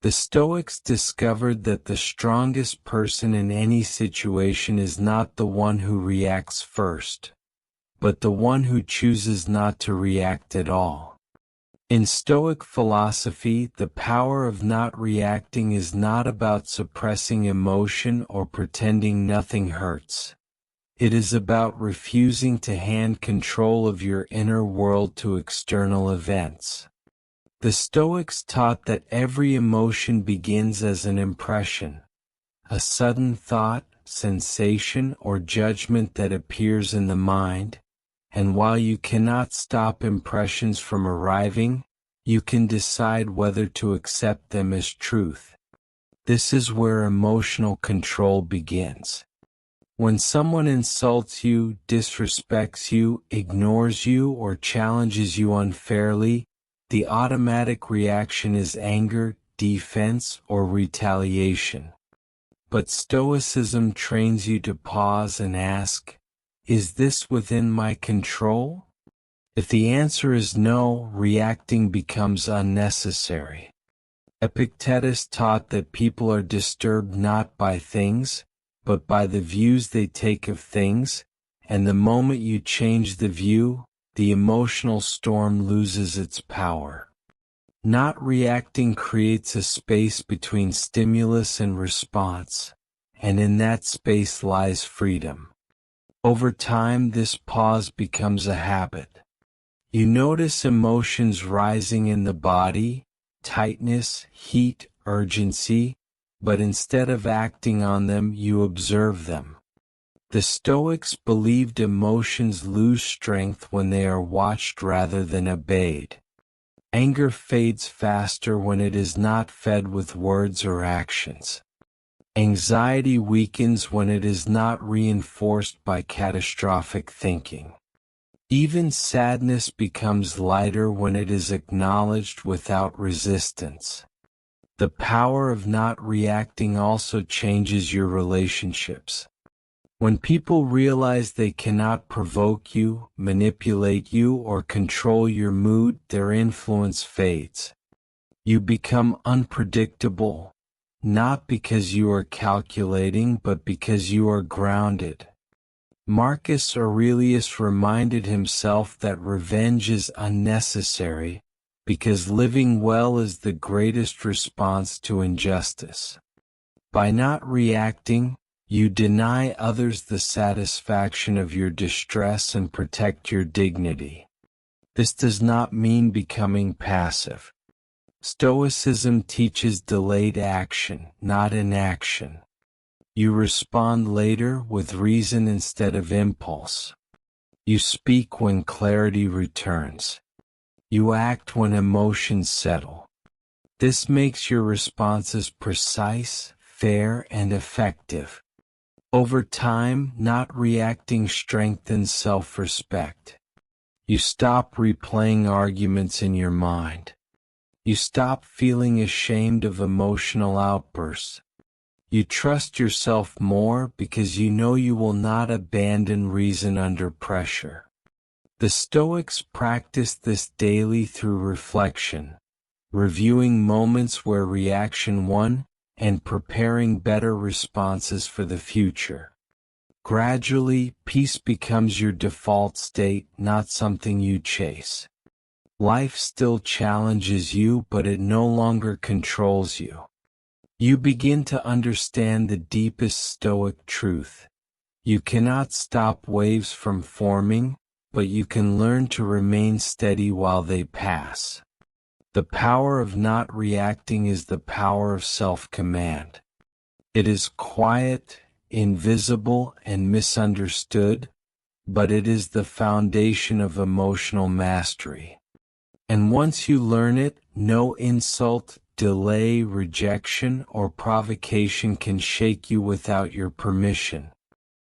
The Stoics discovered that the strongest person in any situation is not the one who reacts first, but the one who chooses not to react at all. In Stoic philosophy, the power of not reacting is not about suppressing emotion or pretending nothing hurts. It is about refusing to hand control of your inner world to external events. The Stoics taught that every emotion begins as an impression, a sudden thought, sensation, or judgment that appears in the mind, and while you cannot stop impressions from arriving, you can decide whether to accept them as truth. This is where emotional control begins. When someone insults you, disrespects you, ignores you, or challenges you unfairly, the automatic reaction is anger, defense, or retaliation. But Stoicism trains you to pause and ask, is this within my control? If the answer is no, reacting becomes unnecessary. Epictetus taught that people are disturbed not by things, but by the views they take of things, and the moment you change the view, the emotional storm loses its power. Not reacting creates a space between stimulus and response, and in that space lies freedom. Over time, this pause becomes a habit. You notice emotions rising in the body, tightness, heat, urgency, but instead of acting on them, you observe them. The Stoics believed emotions lose strength when they are watched rather than obeyed. Anger fades faster when it is not fed with words or actions. Anxiety weakens when it is not reinforced by catastrophic thinking. Even sadness becomes lighter when it is acknowledged without resistance. The power of not reacting also changes your relationships. When people realize they cannot provoke you, manipulate you, or control your mood, their influence fades. You become unpredictable, not because you are calculating, but because you are grounded. Marcus Aurelius reminded himself that revenge is unnecessary, because living well is the greatest response to injustice. By not reacting, you deny others the satisfaction of your distress and protect your dignity. This does not mean becoming passive. Stoicism teaches delayed action, not inaction. You respond later with reason instead of impulse. You speak when clarity returns. You act when emotions settle. This makes your responses precise, fair, and effective. Over time, not reacting strengthens self-respect. You stop replaying arguments in your mind. You stop feeling ashamed of emotional outbursts. You trust yourself more because you know you will not abandon reason under pressure. The Stoics practiced this daily through reflection, reviewing moments where reaction won, and preparing better responses for the future. Gradually, peace becomes your default state, not something you chase. Life still challenges you, but it no longer controls you. You begin to understand the deepest Stoic truth. You cannot stop waves from forming, but you can learn to remain steady while they pass. The power of not reacting is the power of self-command. It is quiet, invisible, and misunderstood, but it is the foundation of emotional mastery. And once you learn it, no insult, delay, rejection, or provocation can shake you without your permission.